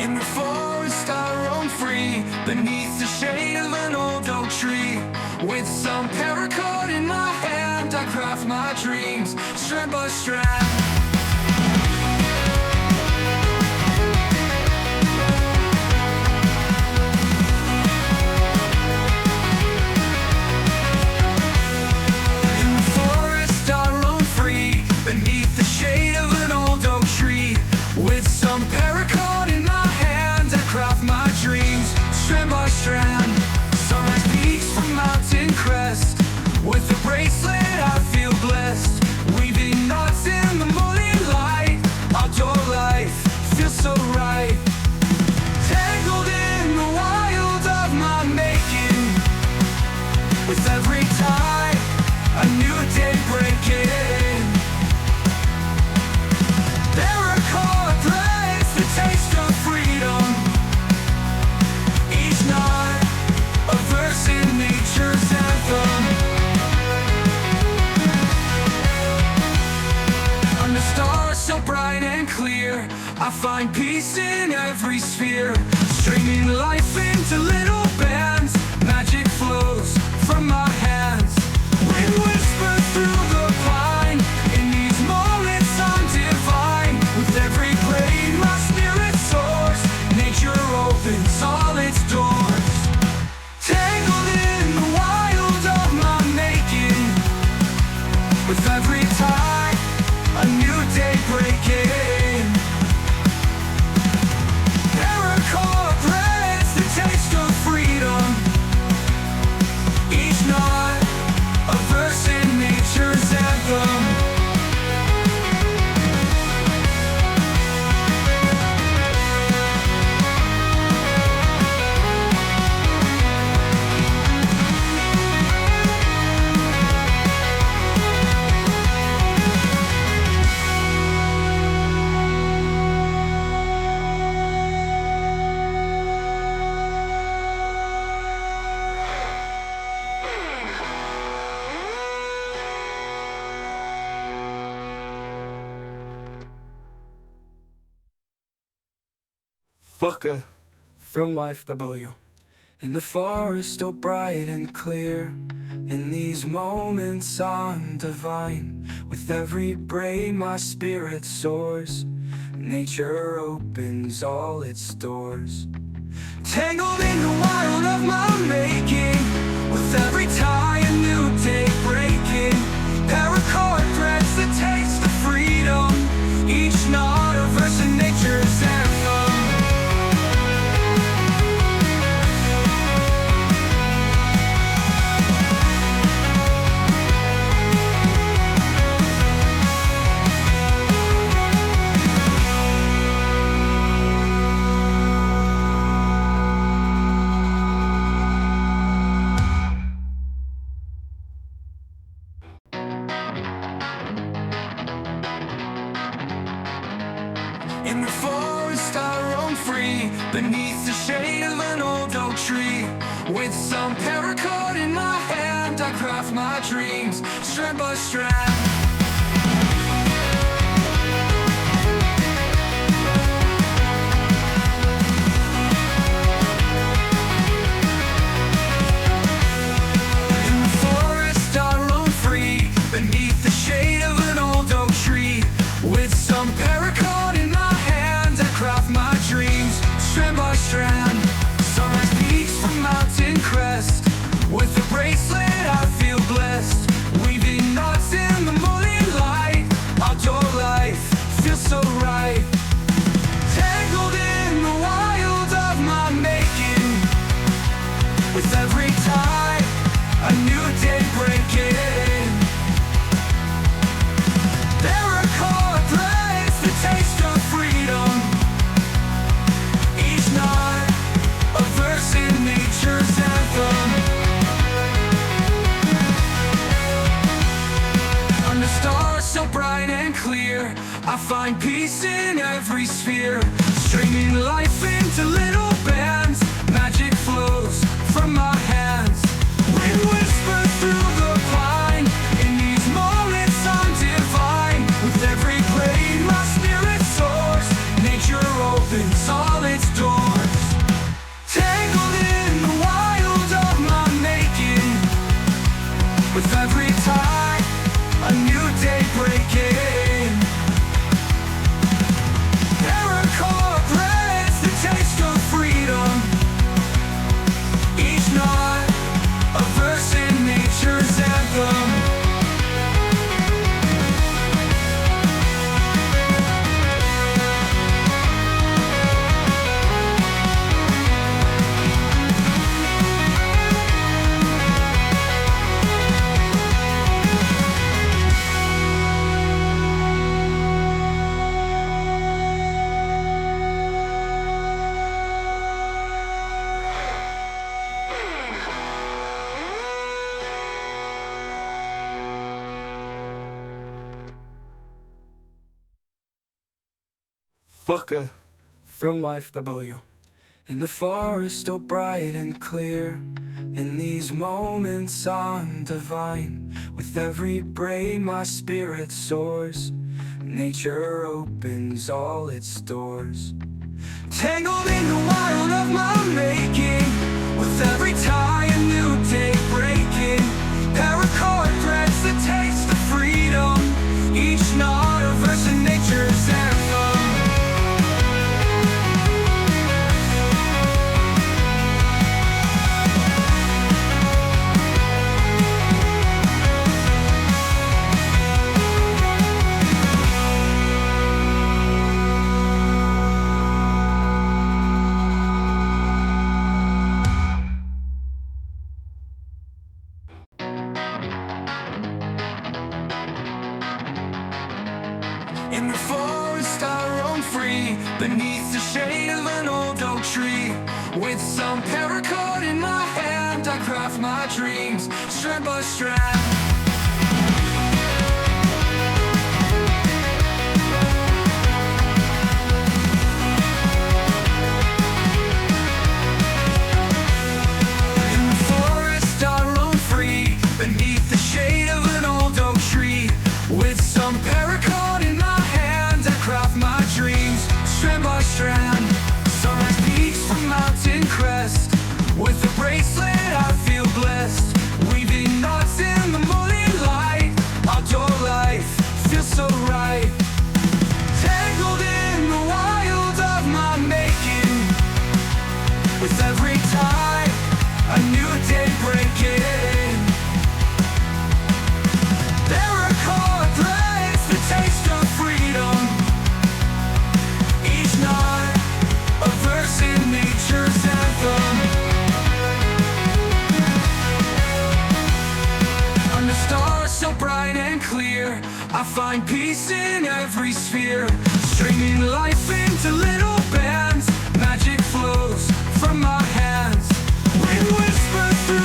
In the forest I roam free, beneath the shade of an old oak tree. With some paracord in my hand, I craft my dreams, strand by strand. Strand, sunrise peaks from mountain crest. With a bracelet I feel blessed, weaving knots in the morning light. Outdoor life feels so right, tangled in the wild of my making. With every tie, a new day breaking. Paracord threads, the taste of freedom. Each night, a verse in nature's anthem. Under stars so bright and clear, I find peace in every sphere. Streaming life into little bands, magic flows from my hands. Wind whispers through the pine, in these moments I'm divine. With every blade my spirit soars, nature opens all its doors. Tangled in the wild of my making. With every tie, a new day breaking. Paracord threads, the taste of freedom. Each night, a verse in nature's anthem. Booker from Life W. In the forest so bright and clear, in these moments I'm divine. With every braid my spirit soars, nature opens all its doors. Tangled in the wild of my making, with every tie a new day breaking. Paracord threads the taste of freedom, each knot a verse in nature's anthem. In the forest I roam free, beneath the shade of an old oak tree. With some paracord in my hand, I craft my dreams, strand by strand. In the forest I roam free, beneath the shade of an old oak tree. With some paracord in my hand, I craft my dreams, strand by strand. Sunrise peaks from mountain crest. With a bracelet I feel blessed, weaving knots in the morning light. Outdoor life feels so right, tangled in the wild of my making. With every tie, a new day breaking. Paracord threads, the taste of freedom. Each night, a verse in nature's anthem. Under stars so bright and clear, I find peace in every sphere. Streaming life into little bands, magic flows from my hands. Wind whispers through the pine, in these moments I'm divine. With every blade my spirit soars, nature opens all its doors. Booker from Life W. In the forest all bright and clear, in these moments I'm divine. With every brain my spirit soars, nature opens all its doors. Tangled in the wild of my making, with every tie a new day breaking. Paracord bracelet taste of freedom, each knot a verse in nature's anthem. In the forest I roam free, beneath the shade of an old oak tree. With some paracord in my hand, I craft my dreams, strand by strand. In the forest I roam free, beneath the shade of an old oak tree. With some paracord in my hand, I craft my dreams, strand by strand. Sunrise peaks from mountain crest, with a bracelet I feel blessed. Weaving knots in the morning light, outdoor life feels so right. Tangled in the wild of my making, with every tie a new day breaking. Paracord threads the taste of freedom, each knot a verse in nature's anthem. Under stars so bright and clear, I find peace in every sphere. Stringing life into little bands, magic flows from my hands. Wind whispers through